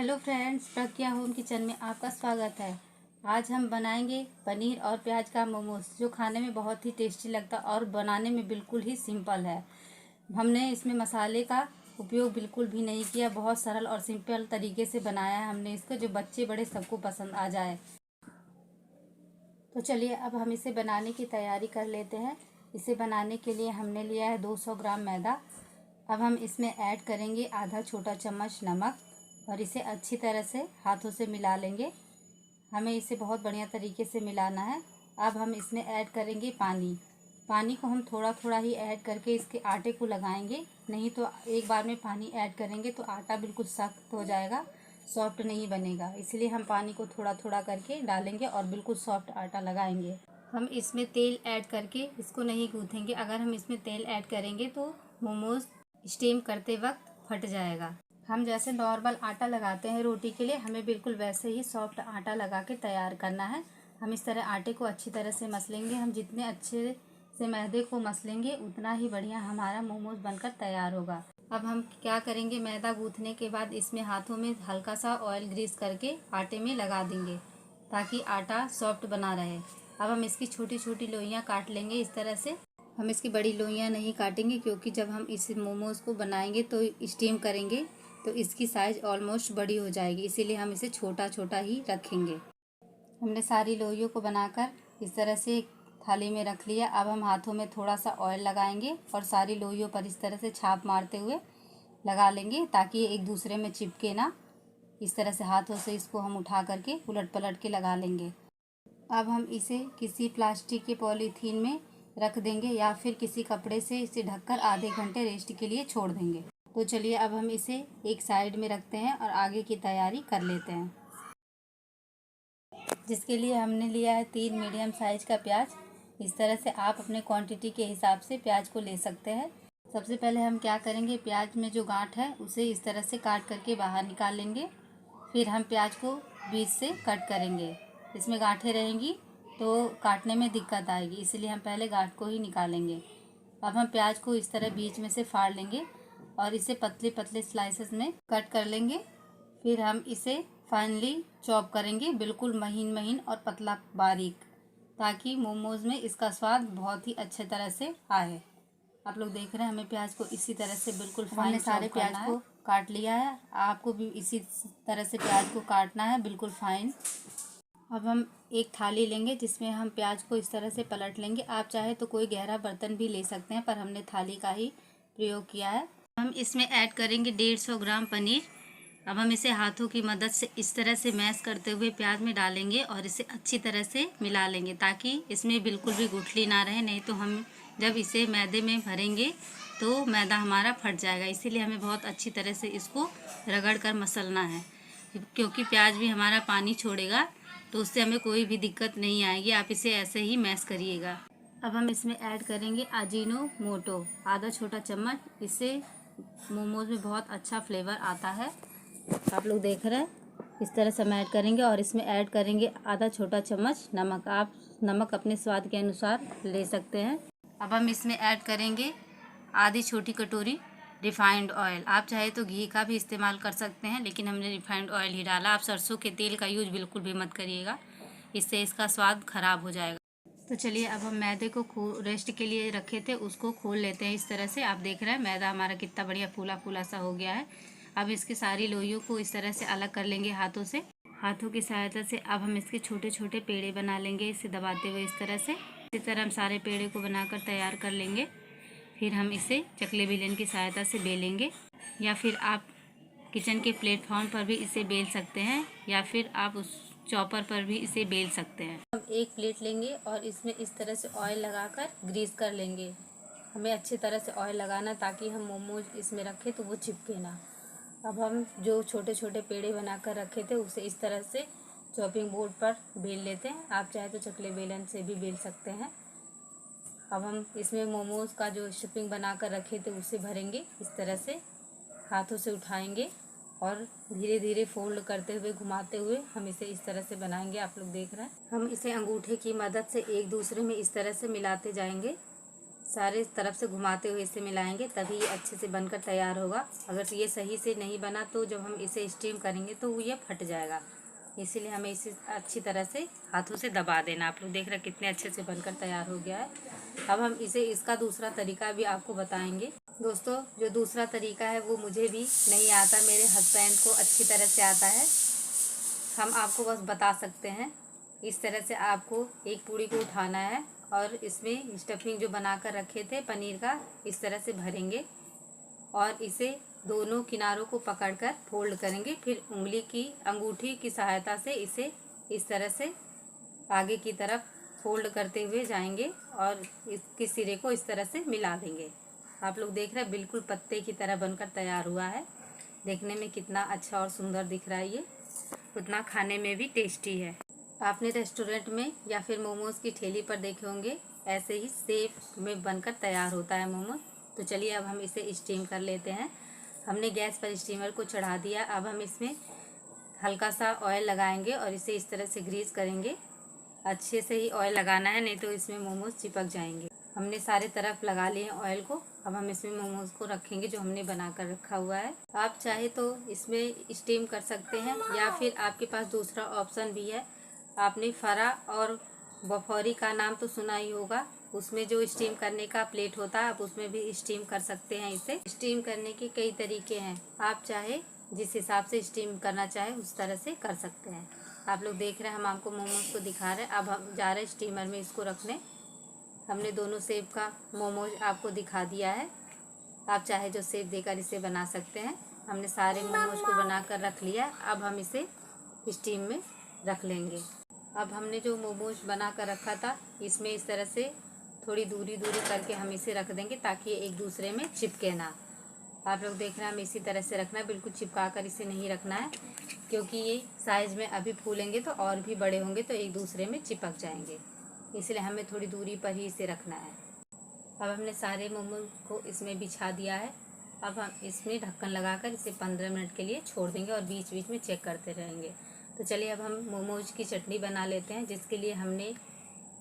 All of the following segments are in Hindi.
हेलो फ्रेंड्स, प्रज्ञा होम किचन में आपका स्वागत है। आज हम बनाएंगे पनीर और प्याज का मोमोज, जो खाने में बहुत ही टेस्टी लगता और बनाने में बिल्कुल ही सिंपल है। हमने इसमें मसाले का उपयोग बिल्कुल भी नहीं किया, बहुत सरल और सिंपल तरीके से बनाया है हमने इसको, जो बच्चे बड़े सबको पसंद आ जाए। तो चलिए अब हम इसे बनाने की तैयारी कर लेते हैं। इसे बनाने के लिए हमने लिया है 200 ग्राम मैदा। अब हम इसमें ऐड करेंगे आधा छोटा चम्मच नमक और इसे अच्छी तरह से हाथों से मिला लेंगे। हमें इसे बहुत बढ़िया तरीके से मिलाना है। अब हम इसमें ऐड करेंगे पानी। पानी को हम थोड़ा थोड़ा ही ऐड करके इसके आटे को लगाएंगे, नहीं तो एक बार में पानी ऐड करेंगे तो आटा बिल्कुल सख्त हो जाएगा, सॉफ्ट नहीं बनेगा। इसलिए हम पानी को थोड़ा थोड़ा करके डालेंगे और बिल्कुल सॉफ्ट आटा लगाएंगे। हम इसमें तेल ऐड करके इसको नहीं गूँथेंगे। अगर हम इसमें तेल ऐड करेंगे तो मोमोज स्टीम करते वक्त फट जाएगा। हम जैसे नॉर्मल आटा लगाते हैं रोटी के लिए, हमें बिल्कुल वैसे ही सॉफ्ट आटा लगा के तैयार करना है। हम इस तरह आटे को अच्छी तरह से मसलेंगे। हम जितने अच्छे से मैदे को मसलेंगे उतना ही बढ़िया हमारा मोमोज बनकर तैयार होगा। अब हम क्या करेंगे, मैदा गूँथने के बाद इसमें हाथों में हल्का सा ऑयल ग्रीस करके आटे में लगा देंगे ताकि आटा सॉफ्ट बना रहे। अब हम इसकी छोटी छोटी लोइयाँ काट लेंगे इस तरह से। हम इसकी बड़ी लोइयाँ नहीं काटेंगे क्योंकि जब हम इस मोमोज़ को बनाएंगे तो स्टीम करेंगे तो इसकी साइज़ ऑलमोस्ट बड़ी हो जाएगी, इसीलिए हम इसे छोटा छोटा ही रखेंगे। हमने सारी लोइयों को बनाकर इस तरह से एक थाली में रख लिया। अब हम हाथों में थोड़ा सा ऑयल लगाएंगे और सारी लोइयों पर इस तरह से छाप मारते हुए लगा लेंगे ताकि ये एक दूसरे में चिपके ना। इस तरह से हाथों से इसको हम उठा करके उलट पलट के लगा लेंगे। अब हम इसे किसी प्लास्टिक के पॉलीथीन में रख देंगे या फिर किसी कपड़े से इसे ढककर आधे घंटे रेस्ट के लिए छोड़ देंगे। तो चलिए अब हम इसे एक साइड में रखते हैं और आगे की तैयारी कर लेते हैं, जिसके लिए हमने लिया है 3 मीडियम साइज का प्याज। इस तरह से आप अपने क्वांटिटी के हिसाब से प्याज को ले सकते हैं। सबसे पहले हम क्या करेंगे, प्याज में जो गांठ है उसे इस तरह से काट करके बाहर निकाल लेंगे। फिर हम प्याज को बीच से कट करेंगे। इसमें गांठें रहेंगी तो काटने में दिक्कत आएगी, इसलिए हम पहले गांठ को ही निकालेंगे। अब हम प्याज को इस तरह बीच में से फाड़ लेंगे और इसे पतले पतले स्लाइसेस में कट कर लेंगे। फिर हम इसे फाइनली चॉप करेंगे, बिल्कुल महीन महीन और पतला बारीक, ताकि मोमोज में इसका स्वाद बहुत ही अच्छे तरह से आए। आप लोग देख रहे हैं हमें प्याज को इसी तरह से बिल्कुल फाइन सारे प्याज को काट लिया है। आपको भी इसी तरह से प्याज को काटना है, बिल्कुल फाइन। अब हम एक थाली लेंगे जिसमें हम प्याज को इस तरह से पलट लेंगे। आप चाहे तो कोई गहरा बर्तन भी ले सकते हैं, पर हमने थाली का ही प्रयोग किया है। हम इसमें ऐड करेंगे 150 ग्राम पनीर। अब हम इसे हाथों की मदद से इस तरह से मैश करते हुए प्याज में डालेंगे और इसे अच्छी तरह से मिला लेंगे ताकि इसमें बिल्कुल भी गुठली ना रहे, नहीं तो हम जब इसे मैदे में भरेंगे तो मैदा हमारा फट जाएगा। इसीलिए हमें बहुत अच्छी तरह से इसको रगड़ कर मसलना है, क्योंकि प्याज भी हमारा पानी छोड़ेगा तो उससे हमें कोई भी दिक्कत नहीं आएगी। आप इसे ऐसे ही मैश करिएगा। अब हम इसमें ऐड करेंगे अजीनोमोटो, आधा छोटा चम्मच। इससे मोमोज में बहुत अच्छा फ्लेवर आता है। आप लोग देख रहे हैं इस तरह से हम ऐड करेंगे और इसमें ऐड करेंगे आधा छोटा चम्मच नमक। आप नमक अपने स्वाद के अनुसार ले सकते हैं। अब हम इसमें ऐड करेंगे आधी छोटी कटोरी रिफाइंड ऑयल। आप चाहे तो घी का भी इस्तेमाल कर सकते हैं, लेकिन हमने रिफाइंड ऑयल ही डाला। आप सरसों के तेल का यूज बिल्कुल भी मत करिएगा, इससे इसका स्वाद खराब हो जाएगा। तो चलिए अब हम मैदे को रेस्ट के लिए रखे थे उसको खोल लेते हैं। इस तरह से आप देख रहे हैं मैदा हमारा कितना बढ़िया फूला फूला सा हो गया है। अब इसकी सारी लोइयों को इस तरह से अलग कर लेंगे हाथों से। हाथों की सहायता से अब हम इसके छोटे छोटे पेड़े बना लेंगे, इसे दबाते हुए इस तरह से। इसी तरह हम सारे पेड़े को बनाकर तैयार कर लेंगे। फिर हम इसे चकले बेलन की सहायता से बेलेंगे, या फिर आप किचन के प्लेटफॉर्म पर भी इसे बेल सकते हैं, या फिर आप उस चॉपर पर भी इसे बेल सकते हैं। हम एक प्लेट लेंगे और इसमें इस तरह से ऑयल लगाकर ग्रीस कर लेंगे। हमें अच्छी तरह से ऑयल लगाना ताकि हम मोमोज इसमें रखें तो वो चिपके ना। अब हम जो छोटे छोटे पेड़े बनाकर रखे थे उसे इस तरह से चॉपिंग बोर्ड पर बेल लेते हैं। आप चाहे तो चकले बेलन से भी बेल सकते हैं। अब हम इसमें मोमोज का जो स्टफिंग बना कर रखे थे उसे भरेंगे। इस तरह से हाथों से उठाएंगे और धीरे धीरे फोल्ड करते हुए घुमाते हुए हम इसे इस तरह से बनाएंगे। आप लोग देख रहे हैं हम इसे अंगूठे की मदद से एक दूसरे में इस तरह से मिलाते जाएंगे। सारे तरफ से घुमाते हुए इसे मिलाएंगे, तभी ये अच्छे से बनकर तैयार होगा। अगर ये सही से नहीं बना तो जब हम इसे स्टीम करेंगे तो ये फट जाएगा। इसीलिए हमें इसे अच्छी तरह से हाथों से दबा देना। आप लोग देख रहे हैं कितने अच्छे से बनकर तैयार हो गया है। अब हम इसे इसका दूसरा तरीका भी आपको बताएंगे। दोस्तों, जो दूसरा तरीका है वो मुझे भी नहीं आता, मेरे हस्बैंड को अच्छी तरह से आता है। हम आपको बस बता सकते हैं। इस तरह से आपको एक पूड़ी को उठाना है और इसमें स्टफिंग जो बना कर रखे थे पनीर का, इस तरह से भरेंगे और इसे दोनों किनारों को पकड़कर फोल्ड करेंगे। फिर उंगली की अंगूठी की सहायता से इसे इस तरह से आगे की तरफ फोल्ड करते हुए जाएंगे और इसके सिरे को इस तरह से मिला देंगे। आप लोग देख रहे हैं बिल्कुल पत्ते की तरह बनकर तैयार हुआ है। देखने में कितना अच्छा और सुंदर दिख रहा है, ये उतना खाने में भी टेस्टी है। आपने रेस्टोरेंट में या फिर मोमोज की ठेली पर देखे होंगे, ऐसे ही शेप में बनकर तैयार होता है मोमोज। तो चलिए अब हम इसे स्टीम कर लेते हैं। हमने गैस पर स्टीमर को चढ़ा दिया। अब हम इसमें हल्का सा ऑयल लगाएंगे और इसे इस तरह से ग्रीस करेंगे। अच्छे से ही ऑयल लगाना है, नहीं तो इसमें मोमोज चिपक जाएंगे। हमने सारे तरफ लगा लिए ऑयल को। अब हम इसमें मोमोज को रखेंगे जो हमने बना कर रखा हुआ है। आप चाहे तो इसमें स्टीम कर सकते हैं या फिर आपके पास दूसरा ऑप्शन भी है। आपने फरा और बफौरी का नाम तो सुना ही होगा। उसमें जो स्टीम करने का प्लेट होता है, आप उसमें भी स्टीम कर सकते हैं। इसे स्टीम करने के कई तरीके हैं, आप चाहे जिस हिसाब से स्टीम करना चाहे उस तरह से कर सकते हैं। आप लोग देख रहे हैं, हम आपको मोमोज को दिखा रहे हैं। अब हम जा रहे हैं स्टीमर में इसको रखने। हमने दोनों शेप का मोमोज आपको दिखा दिया है। आप चाहे जो शेप देकर इसे बना सकते हैं। हमने सारे मोमोज को बनाकर रख लिया। अब हम इसे स्टीम में रख लेंगे। अब हमने जो मोमोज बना कर रखा था, इसमें इस तरह से थोड़ी दूरी करके हम इसे रख देंगे ताकि एक दूसरे में चिपके ना। आप लोग देख रहे हैं, हमें इसी तरह से रखना है, बिल्कुल चिपका कर इसे नहीं रखना है, क्योंकि ये साइज़ में अभी फूलेंगे तो और भी बड़े होंगे तो एक दूसरे में चिपक जाएंगे। इसलिए हमें थोड़ी दूरी पर ही इसे रखना है। अब हमने सारे मोमोज को इसमें बिछा दिया है। अब हम इसमें ढक्कन लगाकर इसे 15 मिनट के लिए छोड़ देंगे और बीच बीच में चेक करते रहेंगे। तो चलिए अब हम मोमोज की चटनी बना लेते हैं, जिसके लिए हमने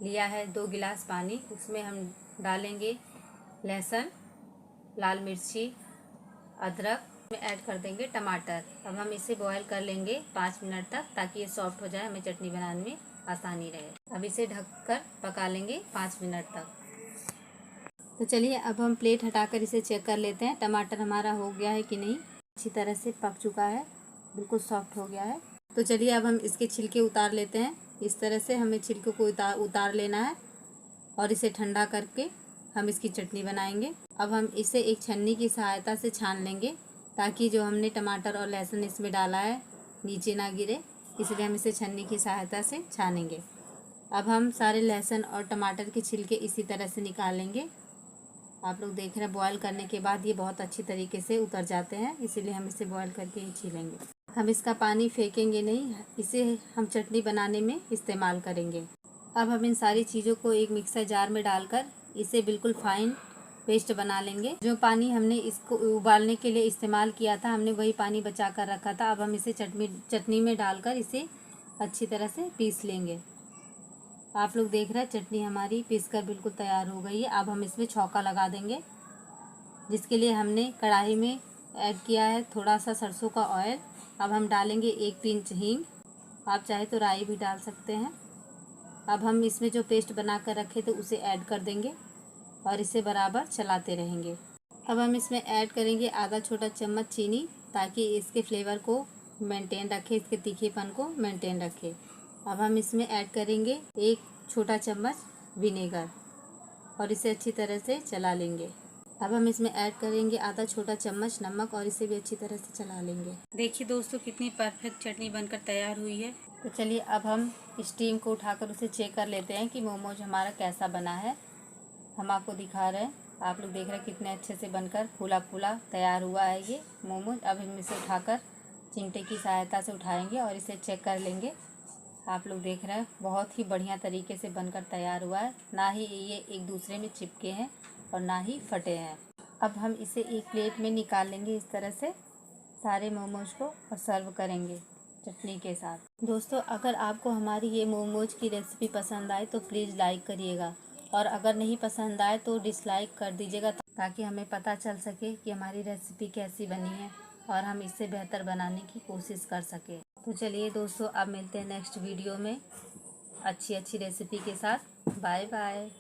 लिया है 2 गिलास पानी। उसमें हम डालेंगे लहसुन, लाल मिर्ची, अदरक में ऐड कर देंगे टमाटर। अब हम इसे बॉयल कर लेंगे 5 मिनट तक, ताकि ये सॉफ्ट हो जाए, हमें चटनी बनाने में आसानी रहे। अब इसे ढककर पका लेंगे 5 मिनट तक। तो चलिए अब हम प्लेट हटाकर इसे चेक कर लेते हैं, टमाटर हमारा हो गया है कि नहीं। अच्छी तरह से पक चुका है, बिल्कुल सॉफ्ट हो गया है। तो चलिए अब हम इसके छिलके उतार लेते हैं। इस तरह से हमें छिलके को उतार लेना है और इसे ठंडा करके हम इसकी चटनी बनाएंगे। अब हम इसे एक छन्नी की सहायता से छान लेंगे, ताकि जो हमने टमाटर और लहसुन इसमें डाला है नीचे ना गिरे, इसलिए हम इसे छन्नी की सहायता से छानेंगे। अब हम सारे लहसुन और टमाटर के छिलके इसी तरह से निकालेंगे। आप लोग देख रहे हैं, बॉयल करने के बाद ये बहुत अच्छी तरीके से उतर जाते हैं, इसीलिए हम इसे बॉयल करके ही छीलेंगे। हम इसका पानी फेंकेंगे नहीं, इसे हम चटनी बनाने में इस्तेमाल करेंगे। अब हम इन सारी चीज़ों को एक मिक्सर जार में डालकर इसे बिल्कुल फाइन पेस्ट बना लेंगे। जो पानी हमने इसको उबालने के लिए इस्तेमाल किया था, हमने वही पानी बचा कर रखा था। अब हम इसे चटनी में डालकर इसे अच्छी तरह से पीस लेंगे। आप लोग देख रहे हैं, चटनी हमारी पीसकर बिल्कुल तैयार हो गई है। अब हम इसमें छौंका लगा देंगे, जिसके लिए हमने कढ़ाई में ऐड किया है थोड़ा सा सरसों का ऑयल। अब हम डालेंगे 1 पिंच हींग, आप चाहे तो राई भी डाल सकते हैं। अब हम इसमें जो पेस्ट बना कर रखे थे उसे ऐड कर देंगे और इसे बराबर चलाते रहेंगे। अब हम इसमें ऐड करेंगे आधा छोटा चम्मच चीनी, ताकि इसके फ्लेवर को मेंटेन रखे, इसके तीखेपन को मेंटेन रखे। अब हम इसमें ऐड करेंगे 1 छोटा चम्मच विनेगर और इसे अच्छी तरह से चला लेंगे। अब हम इसमें ऐड करेंगे आधा छोटा चम्मच नमक और इसे भी अच्छी तरह से चला लेंगे। देखिए दोस्तों, कितनी परफेक्ट चटनी बनकर तैयार हुई है। तो चलिए अब हम स्टीम को उठाकर उसे चेक कर लेते हैं कि मोमोज हमारा कैसा बना है। हम आपको दिखा रहे हैं, आप लोग देख रहे हैं कितने अच्छे से बनकर फूला फूला तैयार हुआ है ये मोमोज। अब हम इसे उठाकर चिमटे की सहायता से उठाएंगे और इसे चेक कर लेंगे। आप लोग देख रहे हैं, बहुत ही बढ़िया तरीके से बनकर तैयार हुआ है। ना ही ये एक दूसरे में चिपके हैं और ना ही फटे हैं। अब हम इसे एक प्लेट में निकाल लेंगे इस तरह से सारे मोमोज को और सर्व करेंगे चटनी के साथ। दोस्तों, अगर आपको हमारी ये मोमोज की रेसिपी पसंद आए तो प्लीज़ लाइक करिएगा और अगर नहीं पसंद आए तो डिसलाइक कर दीजिएगा, ताकि हमें पता चल सके कि हमारी रेसिपी कैसी बनी है और हम इससे बेहतर बनाने की कोशिश कर सकें। तो चलिए दोस्तों, अब मिलते हैं नेक्स्ट वीडियो में अच्छी अच्छी रेसिपी के साथ। Bye bye.